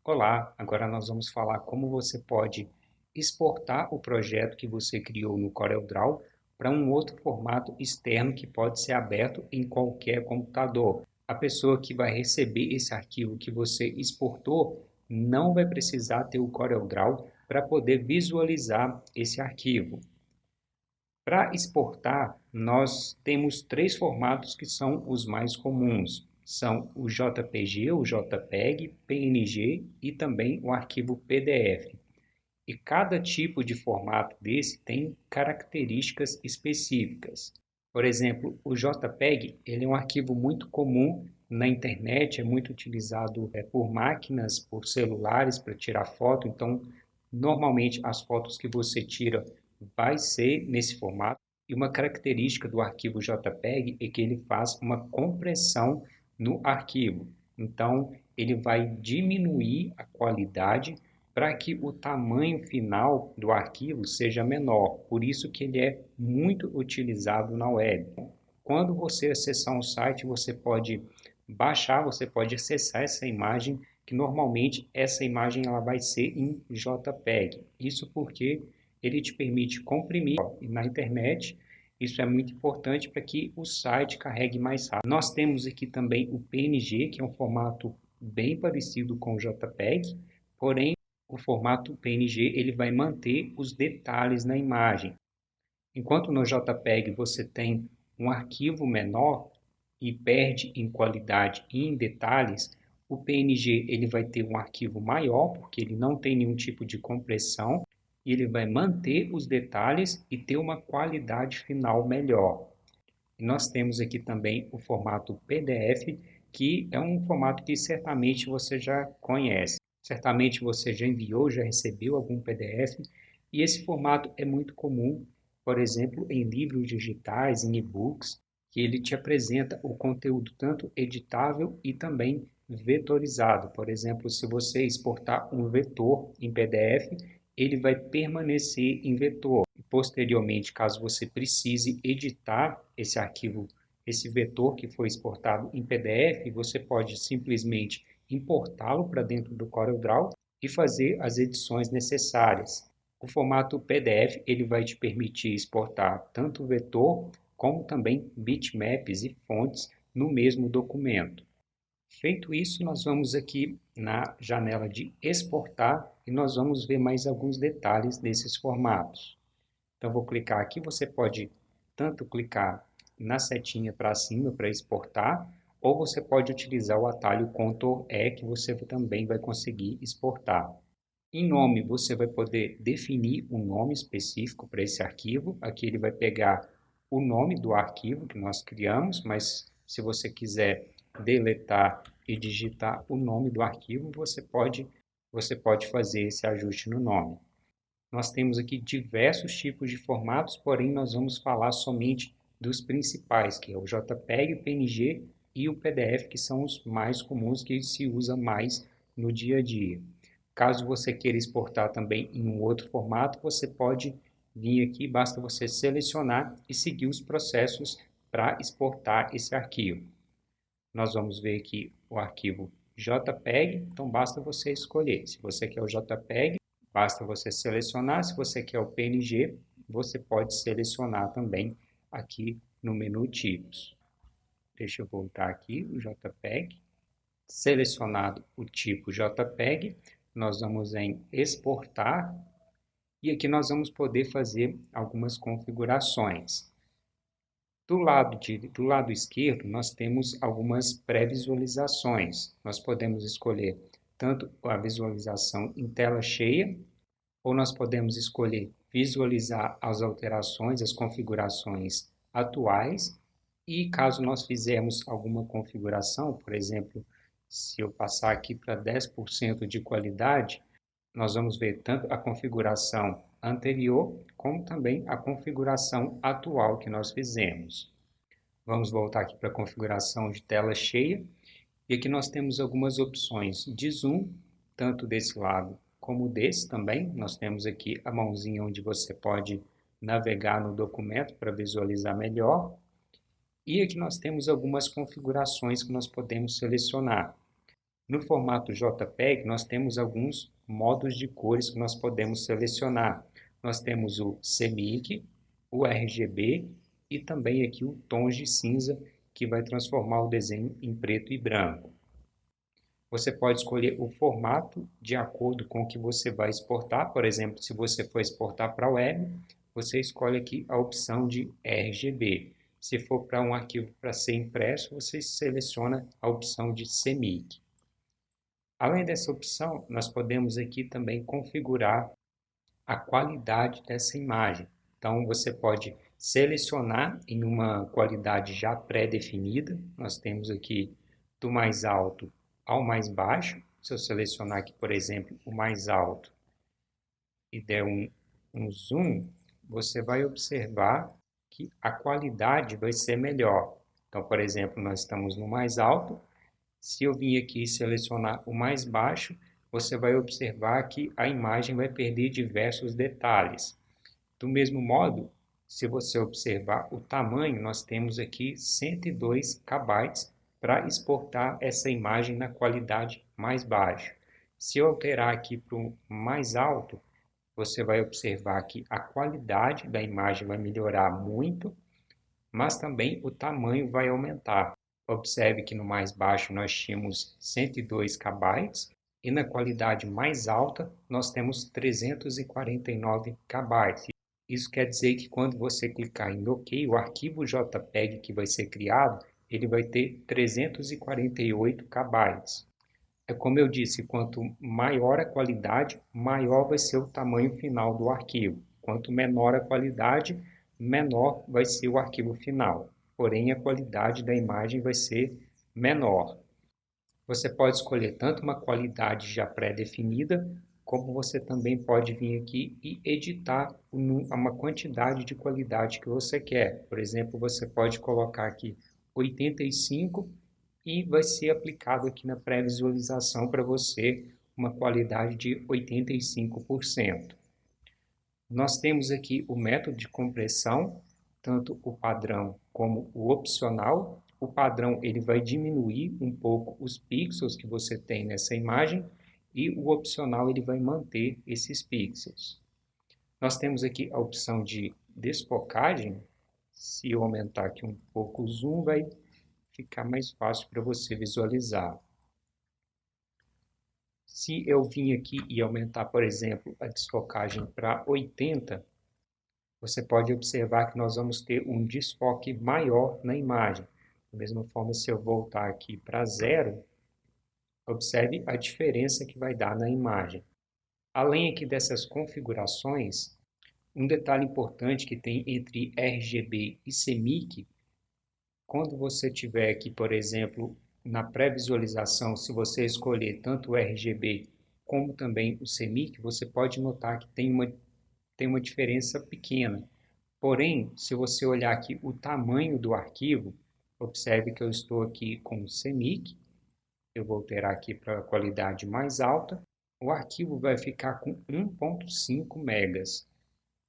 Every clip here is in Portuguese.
Olá, agora nós vamos falar como você pode exportar o projeto que você criou no CorelDRAW para um outro formato externo que pode ser aberto em qualquer computador. A pessoa que vai receber esse arquivo que você exportou não vai precisar ter o CorelDRAW para poder visualizar esse arquivo. Para exportar, nós temos três formatos que são os mais comuns. São o JPG, o JPEG, PNG e também o arquivo PDF. E cada tipo de formato desse tem características específicas. Por exemplo, o JPEG ele é um arquivo muito comum na internet, é muito utilizado por máquinas, por celulares para tirar foto. Então, normalmente as fotos que você tira vai ser nesse formato. E uma característica do arquivo JPEG é que ele faz uma compressão no arquivo. Então, ele vai diminuir a qualidade para que o tamanho final do arquivo seja menor. Por isso que ele é muito utilizado na web. Quando você acessar um site, você pode baixar, você pode acessar essa imagem, que normalmente essa imagem ela vai ser em JPEG. Isso porque ele te permite comprimir na internet. Isso é muito importante para que o site carregue mais rápido. Nós temos aqui também o PNG, que é um formato bem parecido com o JPEG, porém o formato PNG ele vai manter os detalhes na imagem. Enquanto no JPEG você tem um arquivo menor e perde em qualidade e em detalhes, o PNG ele vai ter um arquivo maior, porque ele não tem nenhum tipo de compressão, e ele vai manter os detalhes e ter uma qualidade final melhor. E nós temos aqui também o formato PDF, que é um formato que certamente você já conhece. Certamente você já enviou, já recebeu algum PDF, e esse formato é muito comum, por exemplo, em livros digitais, em e-books, que ele te apresenta o conteúdo tanto editável e também vetorizado. Por exemplo, se você exportar um vetor em PDF, ele vai permanecer em vetor. Posteriormente, caso você precise editar esse arquivo, esse vetor que foi exportado em PDF, você pode simplesmente importá-lo para dentro do CorelDRAW e fazer as edições necessárias. O formato PDF ele vai te permitir exportar tanto o vetor como também bitmaps e fontes no mesmo documento. Feito isso, nós vamos aqui na janela de exportar e nós vamos ver mais alguns detalhes desses formatos. Então, vou clicar aqui, você pode tanto clicar na setinha para cima para exportar, ou você pode utilizar o atalho Ctrl E, que você também vai conseguir exportar. Em nome, você vai poder definir um nome específico para esse arquivo. Aqui ele vai pegar o nome do arquivo que nós criamos, mas se você quiser deletar e digitar o nome do arquivo, você pode fazer esse ajuste no nome. Nós temos aqui diversos tipos de formatos, porém nós vamos falar somente dos principais, que é o JPEG, o PNG e o PDF, que são os mais comuns que se usa mais no dia a dia. Caso você queira exportar também em um outro formato, você pode vir aqui, basta você selecionar e seguir os processos para exportar esse arquivo. Nós vamos ver aqui o arquivo JPEG, então basta você escolher. Se você quer o JPEG, basta você selecionar. Se você quer o PNG, você pode selecionar também aqui no menu Tipos. Deixa eu voltar aqui, o JPEG. Selecionado o tipo JPEG, nós vamos em Exportar e aqui nós vamos poder fazer algumas configurações. Do lado esquerdo, nós temos algumas pré-visualizações. Nós podemos escolher tanto a visualização em tela cheia, ou nós podemos escolher visualizar as alterações, as configurações atuais. E caso nós fizermos alguma configuração, por exemplo, se eu passar aqui para 10% de qualidade, nós vamos ver tanto a configuração anterior, como também a configuração atual que nós fizemos. Vamos voltar aqui para a configuração de tela cheia. E aqui nós temos algumas opções de zoom, tanto desse lado como desse também. Nós temos aqui a mãozinha onde você pode navegar no documento para visualizar melhor. E aqui nós temos algumas configurações que nós podemos selecionar. No formato JPEG, nós temos alguns modos de cores que nós podemos selecionar. Nós temos o CMYK, o RGB e também aqui o tons de cinza, que vai transformar o desenho em preto e branco. Você pode escolher o formato de acordo com o que você vai exportar. Por exemplo, se você for exportar para a web, você escolhe aqui a opção de RGB. Se for para um arquivo para ser impresso, você seleciona a opção de CMYK. Além dessa opção, nós podemos aqui também configurar a qualidade dessa imagem. Então, você pode selecionar em uma qualidade já pré-definida. Nós temos aqui do mais alto ao mais baixo. Se eu selecionar aqui, por exemplo, o mais alto e der um zoom, você vai observar que a qualidade vai ser melhor. Então, por exemplo, nós estamos no mais alto. Se eu vir aqui selecionar o mais baixo, você vai observar que a imagem vai perder diversos detalhes. Do mesmo modo, se você observar o tamanho, nós temos aqui 102 KB para exportar essa imagem na qualidade mais baixa. Se eu alterar aqui para o mais alto, você vai observar que a qualidade da imagem vai melhorar muito, mas também o tamanho vai aumentar. Observe que no mais baixo nós tínhamos 102 KB e na qualidade mais alta nós temos 349 KB. Isso quer dizer que quando você clicar em OK, o arquivo JPEG que vai ser criado, ele vai ter 348 KB. É como eu disse, quanto maior a qualidade, maior vai ser o tamanho final do arquivo. Quanto menor a qualidade, menor vai ser o arquivo final. Porém, a qualidade da imagem vai ser menor. Você pode escolher tanto uma qualidade já pré-definida, como você também pode vir aqui e editar uma quantidade de qualidade que você quer. Por exemplo, você pode colocar aqui 85 e vai ser aplicado aqui na pré-visualização para você uma qualidade de 85%. Nós temos aqui o método de compressão, tanto o padrão como o opcional. O padrão ele vai diminuir um pouco os pixels que você tem nessa imagem e o opcional ele vai manter esses pixels. Nós temos aqui a opção de desfocagem. Se eu aumentar aqui um pouco o zoom, vai ficar mais fácil para você visualizar. Se eu vim aqui e aumentar, por exemplo, a desfocagem para 80, você pode observar que nós vamos ter um desfoque maior na imagem. Da mesma forma, se eu voltar aqui para 0, observe a diferença que vai dar na imagem. Além aqui dessas configurações, um detalhe importante que tem entre RGB e CMYK, quando você tiver aqui, por exemplo, na pré-visualização, se você escolher tanto o RGB como também o CMYK, você pode notar que tem uma diferença pequena. Porém, se você olhar aqui o tamanho do arquivo, observe que eu estou aqui com o CMYK, eu vou alterar aqui para a qualidade mais alta, o arquivo vai ficar com 1.5 megas.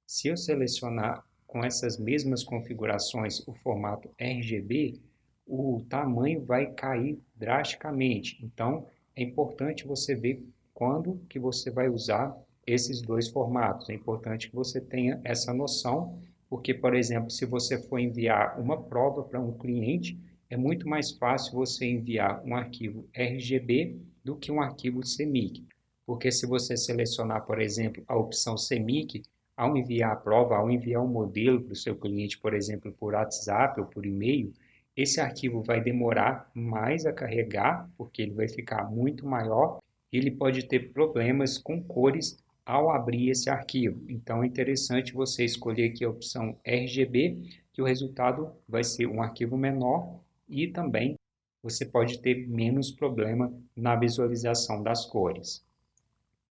Se eu selecionar com essas mesmas configurações o formato RGB, o tamanho vai cair drasticamente. Então, é importante você ver quando que você vai usar esses dois formatos. É importante que você tenha essa noção, porque, por exemplo, se você for enviar uma prova para um cliente, é muito mais fácil você enviar um arquivo RGB do que um arquivo CMYK. Porque se você selecionar, por exemplo, a opção CMYK, ao enviar a prova, ao enviar um modelo para o seu cliente, por exemplo, por WhatsApp ou por e-mail, esse arquivo vai demorar mais a carregar, porque ele vai ficar muito maior e ele pode ter problemas com cores ao abrir esse arquivo. Então é interessante você escolher aqui a opção RGB, que o resultado vai ser um arquivo menor e também você pode ter menos problema na visualização das cores.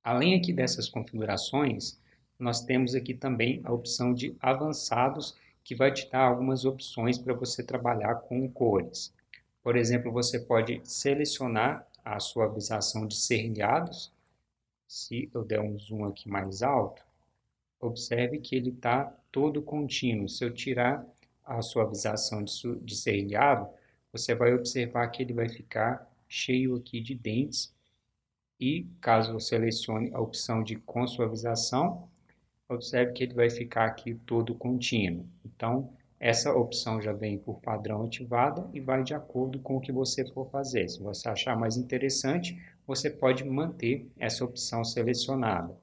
Além aqui dessas configurações, nós temos aqui também a opção de avançados, que vai te dar algumas opções para você trabalhar com cores. Por exemplo, você pode selecionar a suavização de serrilhados. Se eu der um zoom aqui mais alto, observe que ele está todo contínuo. Se eu tirar a suavização de serrilhado, você vai observar que ele vai ficar cheio aqui de dentes. E caso eu selecione a opção de consuavização, observe que ele vai ficar aqui todo contínuo. Então, essa opção já vem por padrão ativada e vai de acordo com o que você for fazer. Se você achar mais interessante, você pode manter essa opção selecionada.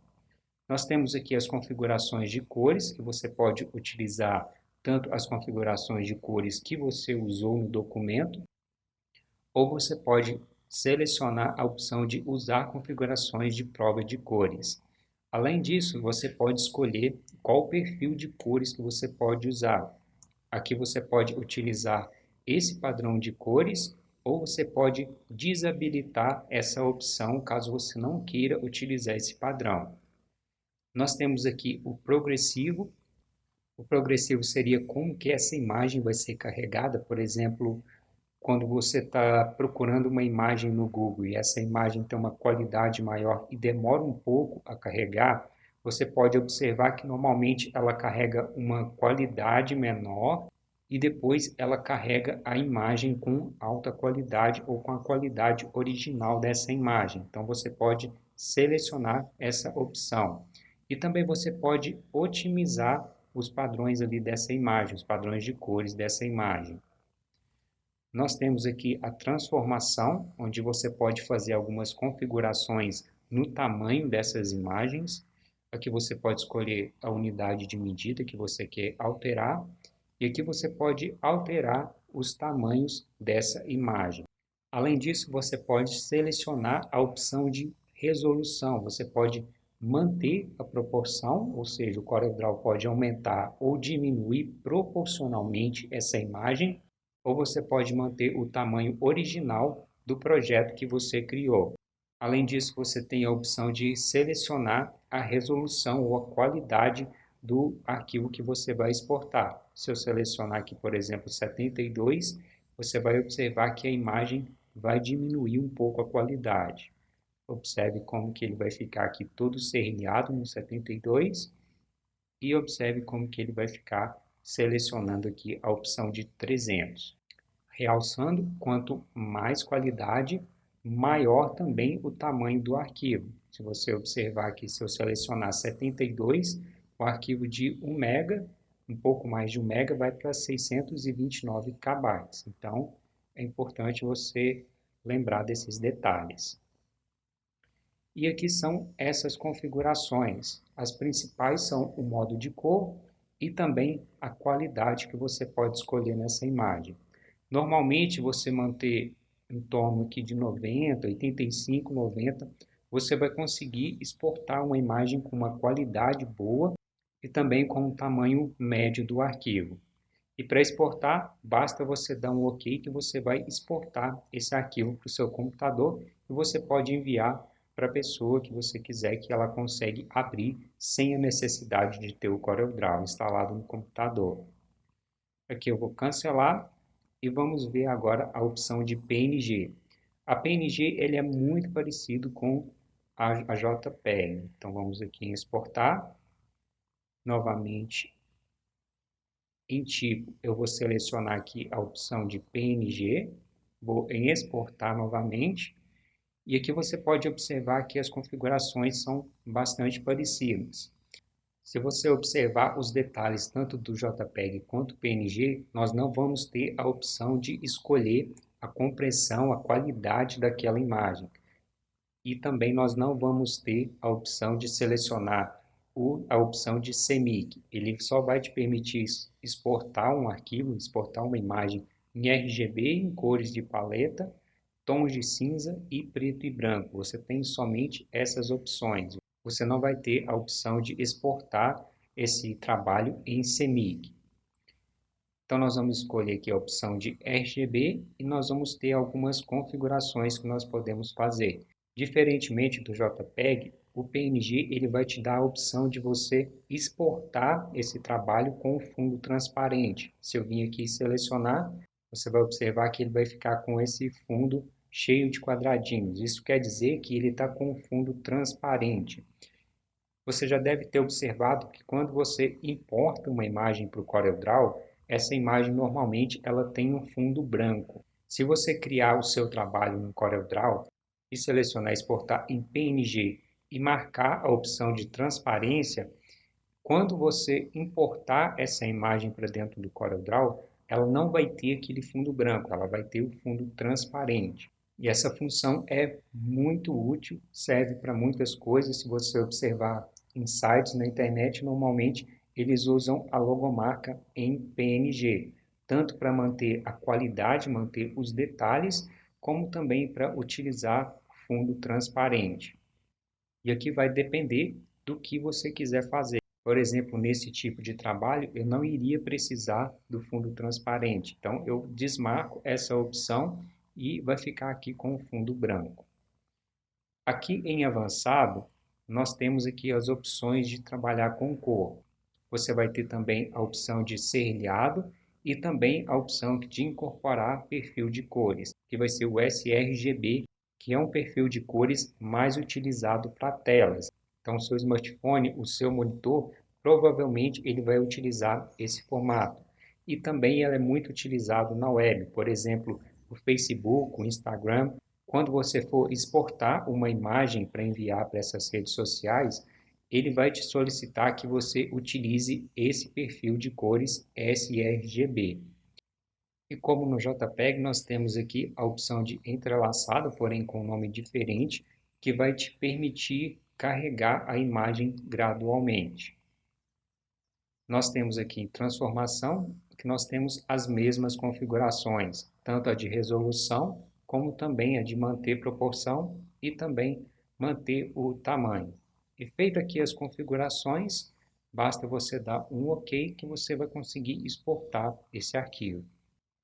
Nós temos aqui as configurações de cores, que você pode utilizar tanto as configurações de cores que você usou no documento, ou você pode selecionar a opção de usar configurações de prova de cores. Além disso, você pode escolher qual perfil de cores que você pode usar. Aqui você pode utilizar esse padrão de cores ou você pode desabilitar essa opção caso você não queira utilizar esse padrão. Nós temos aqui o progressivo. O progressivo seria como que essa imagem vai ser carregada, por exemplo, quando você está procurando uma imagem no Google e essa imagem tem uma qualidade maior e demora um pouco a carregar, você pode observar que normalmente ela carrega uma qualidade menor e depois ela carrega a imagem com alta qualidade ou com a qualidade original dessa imagem. Então você pode selecionar essa opção. E também você pode otimizar os padrões ali dessa imagem, os padrões de cores dessa imagem. Nós temos aqui a transformação, onde você pode fazer algumas configurações no tamanho dessas imagens. Aqui você pode escolher a unidade de medida que você quer alterar. E aqui você pode alterar os tamanhos dessa imagem. Além disso, você pode selecionar a opção de resolução. Você pode manter a proporção, ou seja, o CorelDRAW pode aumentar ou diminuir proporcionalmente essa imagem, ou você pode manter o tamanho original do projeto que você criou. Além disso, você tem a opção de selecionar a resolução ou a qualidade do arquivo que você vai exportar. Se eu selecionar aqui, por exemplo, 72, você vai observar que a imagem vai diminuir um pouco a qualidade. Observe como que ele vai ficar aqui todo serrilhado no 72 e observe como que ele vai ficar selecionando aqui a opção de 300. Realçando, quanto mais qualidade, maior também o tamanho do arquivo. Se você observar aqui, se eu selecionar 72, o arquivo de 1 MB, um pouco mais de 1 MB, vai para 629 KB. Então, é importante você lembrar desses detalhes. E aqui são essas configurações. As principais são o modo de cor e também a qualidade que você pode escolher nessa imagem. Normalmente, você manter em torno aqui de 90, 85, 90, você vai conseguir exportar uma imagem com uma qualidade boa e também com um tamanho médio do arquivo. E para exportar, basta você dar um OK que você vai exportar esse arquivo para o seu computador e você pode enviar para a pessoa que você quiser que ela consegue abrir sem a necessidade de ter o CorelDRAW instalado no computador. Aqui eu vou cancelar e vamos ver agora a opção de PNG. A PNG ele é muito parecido com a JPEG. Então vamos aqui em exportar. Novamente em tipo eu vou selecionar aqui a opção de PNG. Vou em exportar novamente. E aqui você pode observar que as configurações são bastante parecidas. Se você observar os detalhes tanto do JPEG quanto do PNG, nós não vamos ter a opção de escolher a compressão, a qualidade daquela imagem. E também nós não vamos ter a opção de selecionar a opção de CMYK. Ele só vai te permitir exportar um arquivo, exportar uma imagem em RGB, em cores de paleta, tons de cinza e preto e branco. Você tem somente essas opções. Você não vai ter a opção de exportar esse trabalho em CMYK. Então nós vamos escolher aqui a opção de RGB e nós vamos ter algumas configurações que nós podemos fazer. Diferentemente do JPEG, o PNG ele vai te dar a opção de você exportar esse trabalho com fundo transparente. Se eu vim aqui selecionar, você vai observar que ele vai ficar com esse fundo cheio de quadradinhos. Isso quer dizer que ele está com um fundo transparente. Você já deve ter observado que quando você importa uma imagem para o CorelDRAW, essa imagem normalmente ela tem um fundo branco. Se você criar o seu trabalho no CorelDRAW e selecionar exportar em PNG e marcar a opção de transparência, quando você importar essa imagem para dentro do CorelDRAW, ela não vai ter aquele fundo branco, ela vai ter o fundo transparente. E essa função é muito útil, serve para muitas coisas. Se você observar em sites na internet, normalmente eles usam a logomarca em PNG, tanto para manter a qualidade, manter os detalhes, como também para utilizar fundo transparente. E aqui vai depender do que você quiser fazer. Por exemplo, nesse tipo de trabalho, eu não iria precisar do fundo transparente. Então, eu desmarco essa opção e vai ficar aqui com o fundo branco. Aqui em avançado, nós temos aqui as opções de trabalhar com cor. Você vai ter também a opção de serrilhado e também a opção de incorporar perfil de cores, que vai ser o sRGB, que é um perfil de cores mais utilizado para telas. Então, o seu smartphone, o seu monitor, provavelmente ele vai utilizar esse formato. E também ele é muito utilizado na web, por exemplo, o Facebook, o Instagram. Quando você for exportar uma imagem para enviar para essas redes sociais, ele vai te solicitar que você utilize esse perfil de cores sRGB. E como no JPEG nós temos aqui a opção de entrelaçado, porém com um nome diferente, que vai te permitir carregar a imagem gradualmente. Nós temos aqui transformação, que nós temos as mesmas configurações, tanto a de resolução, como também a de manter proporção e também manter o tamanho. E feito aqui as configurações, basta você dar um OK que você vai conseguir exportar esse arquivo.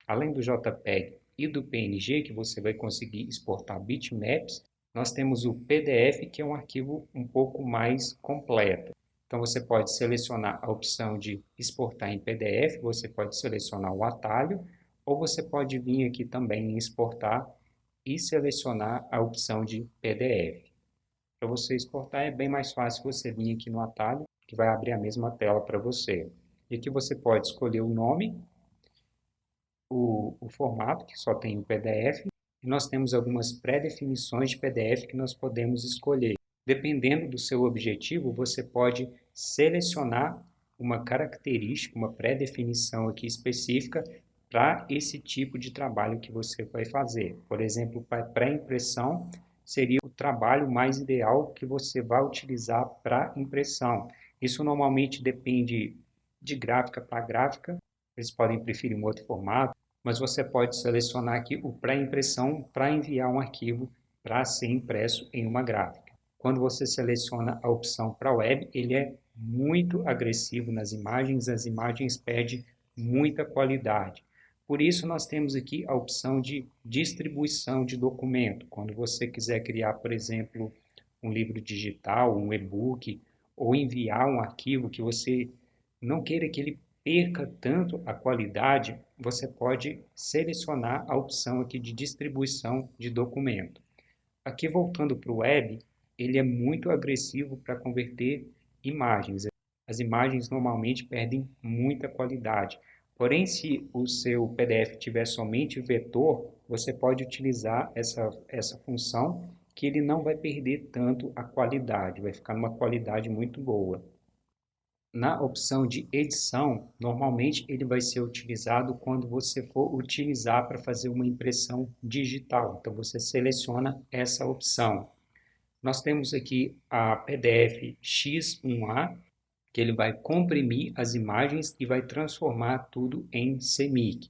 Além do JPEG e do PNG, que você vai conseguir exportar bitmaps, nós temos o PDF, que é um arquivo um pouco mais completo. Então, você pode selecionar a opção de exportar em PDF, você pode selecionar o atalho, ou você pode vir aqui também em exportar e selecionar a opção de PDF. Para você exportar é bem mais fácil você vir aqui no atalho, que vai abrir a mesma tela para você. E aqui você pode escolher o nome, o formato, que só tem o PDF, e nós temos algumas pré-definições de PDF que nós podemos escolher. Dependendo do seu objetivo, você pode selecionar uma característica, uma pré-definição aqui específica para esse tipo de trabalho que você vai fazer. Por exemplo, para pré-impressão, seria o trabalho mais ideal que você vai utilizar para impressão. Isso normalmente depende de gráfica para gráfica, eles podem preferir um outro formato, mas você pode selecionar aqui o pré-impressão para enviar um arquivo para ser impresso em uma gráfica. Quando você seleciona a opção para web, ele é muito agressivo nas imagens, as imagens perdem muita qualidade. Por isso, nós temos aqui a opção de distribuição de documento. Quando você quiser criar, por exemplo, um livro digital, um e-book, ou enviar um arquivo que você não queira que ele perca tanto a qualidade, você pode selecionar a opção aqui de distribuição de documento. Aqui voltando para o web, ele é muito agressivo para converter imagens. As imagens normalmente perdem muita qualidade. Porém, se o seu PDF tiver somente vetor, você pode utilizar essa função que ele não vai perder tanto a qualidade, vai ficar numa qualidade muito boa. Na opção de edição, normalmente ele vai ser utilizado quando você for utilizar para fazer uma impressão digital. Então, você seleciona essa opção. Nós temos aqui a PDF X1A, que ele vai comprimir as imagens e vai transformar tudo em CMYK.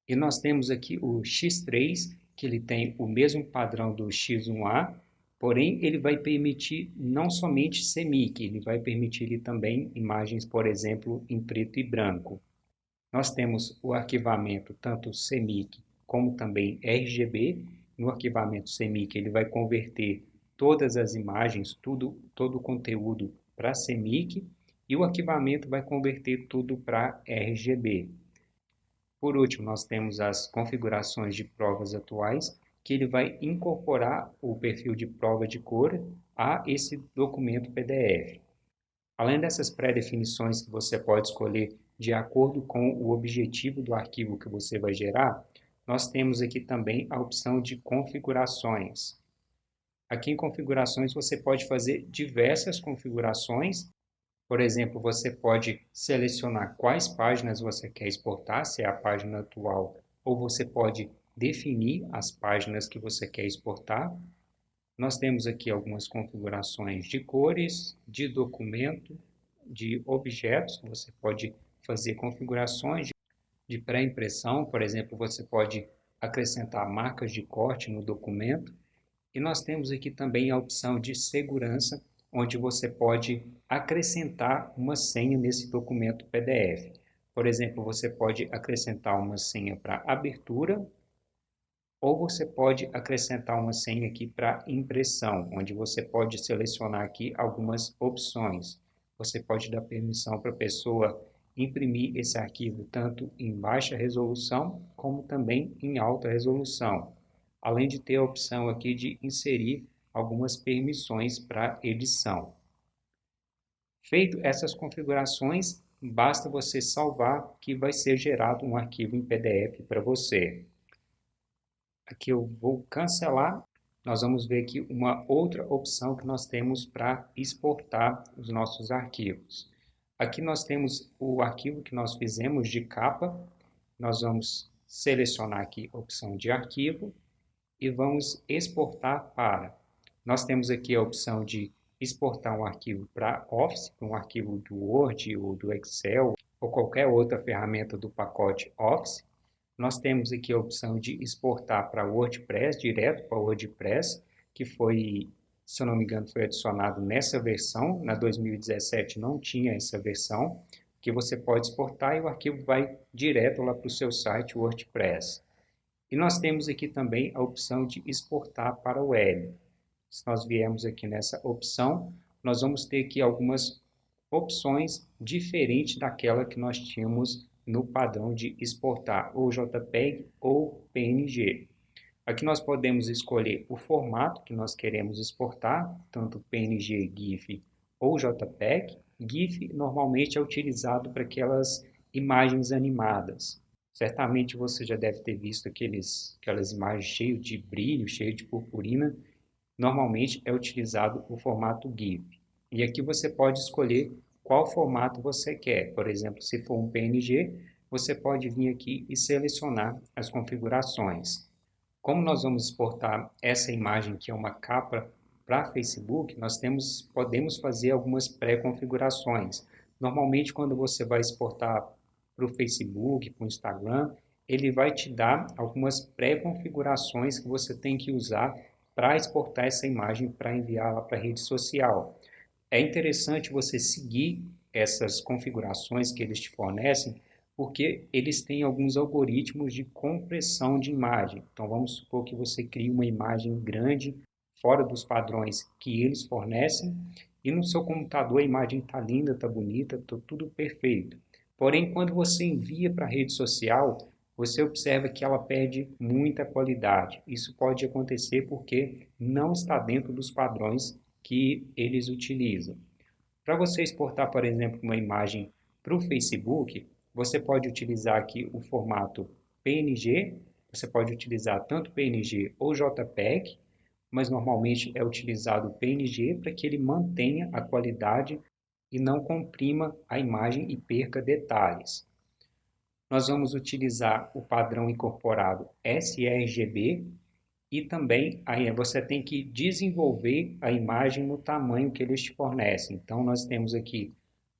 E nós temos aqui o X3, que ele tem o mesmo padrão do X1A, porém ele vai permitir não somente CMYK, ele vai permitir também imagens, por exemplo, em preto e branco. Nós temos o arquivamento tanto CMYK como também RGB. No arquivamento CMYK ele vai converter todas as imagens, todo o conteúdo para CMYK, e o arquivamento vai converter tudo para RGB. Por último, nós temos as configurações de provas atuais, que ele vai incorporar o perfil de prova de cor a esse documento PDF. Além dessas pré-definições que você pode escolher de acordo com o objetivo do arquivo que você vai gerar, nós temos aqui também a opção de configurações. Aqui em configurações você pode fazer diversas configurações. Por exemplo, você pode selecionar quais páginas você quer exportar, se é a página atual, ou você pode definir as páginas que você quer exportar. Nós temos aqui algumas configurações de cores, de documento, de objetos. Você pode fazer configurações de pré-impressão. Por exemplo, você pode acrescentar marcas de corte no documento. E nós temos aqui também a opção de segurança, onde você pode acrescentar uma senha nesse documento PDF. Por exemplo, você pode acrescentar uma senha para abertura, ou você pode acrescentar uma senha aqui para impressão, onde você pode selecionar aqui algumas opções. Você pode dar permissão para a pessoa imprimir esse arquivo tanto em baixa resolução como também em alta resolução, além de ter a opção aqui de inserir algumas permissões para edição. Feito essas configurações, basta você salvar que vai ser gerado um arquivo em PDF para você. Aqui eu vou cancelar. Nós vamos ver aqui uma outra opção que nós temos para exportar os nossos arquivos. Aqui nós temos o arquivo que nós fizemos de capa. Nós vamos selecionar aqui a opção de arquivo e vamos exportar para. Nós temos aqui a opção de exportar um arquivo para Office, um arquivo do Word ou do Excel ou qualquer outra ferramenta do pacote Office. Nós temos aqui a opção de exportar para WordPress, direto para WordPress, que foi, se eu não me engano, foi adicionado nessa versão. Na 2017 não tinha essa versão, que você pode exportar e o arquivo vai direto lá para o seu site WordPress. E nós temos aqui também a opção de exportar para o web. Se nós viermos aqui nessa opção, nós vamos ter aqui algumas opções diferentes daquela que nós tínhamos no padrão de exportar ou JPEG ou PNG. Aqui nós podemos escolher o formato que nós queremos exportar, tanto PNG, GIF ou JPEG. GIF normalmente é utilizado para aquelas imagens animadas. Certamente você já deve ter visto aquelas imagens cheias de brilho, cheias de purpurina. Normalmente é utilizado o formato GIF. E aqui você pode escolher qual formato você quer. Por exemplo, se for um PNG, você pode vir aqui e selecionar as configurações. Como nós vamos exportar essa imagem, que é uma capa para Facebook, nós podemos fazer algumas pré-configurações. Normalmente, quando você vai exportar para o Facebook, para o Instagram, ele vai te dar algumas pré-configurações que você tem que usar para exportar essa imagem para enviá-la para a rede social. É interessante você seguir essas configurações que eles te fornecem, porque eles têm alguns algoritmos de compressão de imagem. Então vamos supor que você crie uma imagem grande, fora dos padrões que eles fornecem, e no seu computador a imagem está linda, está bonita, está tudo perfeito. Porém, quando você envia para a rede social, você observa que ela perde muita qualidade. Isso pode acontecer porque não está dentro dos padrões que eles utilizam. Para você exportar, por exemplo, uma imagem para o Facebook, você pode utilizar aqui o formato PNG, você pode utilizar tanto PNG ou JPEG, mas normalmente é utilizado o PNG para que ele mantenha a qualidade e não comprima a imagem e perca detalhes. Nós vamos utilizar o padrão incorporado sRGB e também aí você tem que desenvolver a imagem no tamanho que eles te fornecem. Então nós temos aqui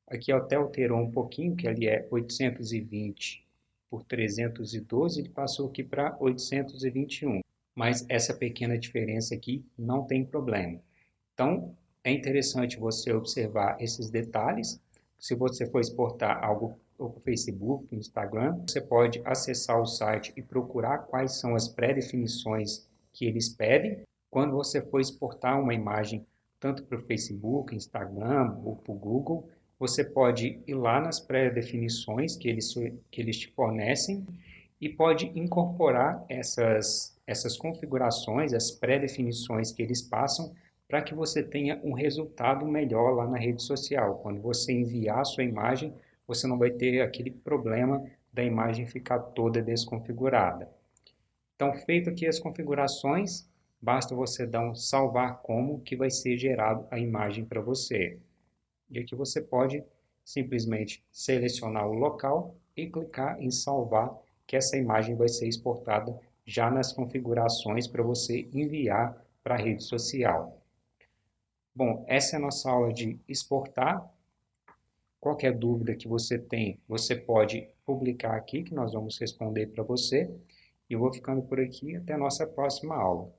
até alterou um pouquinho, que ali é 820 por 312, ele passou aqui para 821. Mas essa pequena diferença aqui não tem problema. Então, é interessante você observar esses detalhes. Se você for exportar algo para o Facebook, para o Instagram, você pode acessar o site e procurar quais são as pré-definições que eles pedem. Quando você for exportar uma imagem tanto para o Facebook, Instagram ou para o Google, você pode ir lá nas pré-definições que eles te fornecem e pode incorporar essas configurações, as pré-definições que eles passam, para que você tenha um resultado melhor lá na rede social. Quando você enviar a sua imagem, você não vai ter aquele problema da imagem ficar toda desconfigurada. Então, feito aqui as configurações, basta você dar um salvar como que vai ser gerado a imagem para você. E aqui você pode simplesmente selecionar o local e clicar em salvar, que essa imagem vai ser exportada já nas configurações para você enviar para a rede social. Bom, essa é a nossa aula de exportar. Qualquer dúvida que você tem, você pode publicar aqui, que nós vamos responder para você. E eu vou ficando por aqui, até a nossa próxima aula.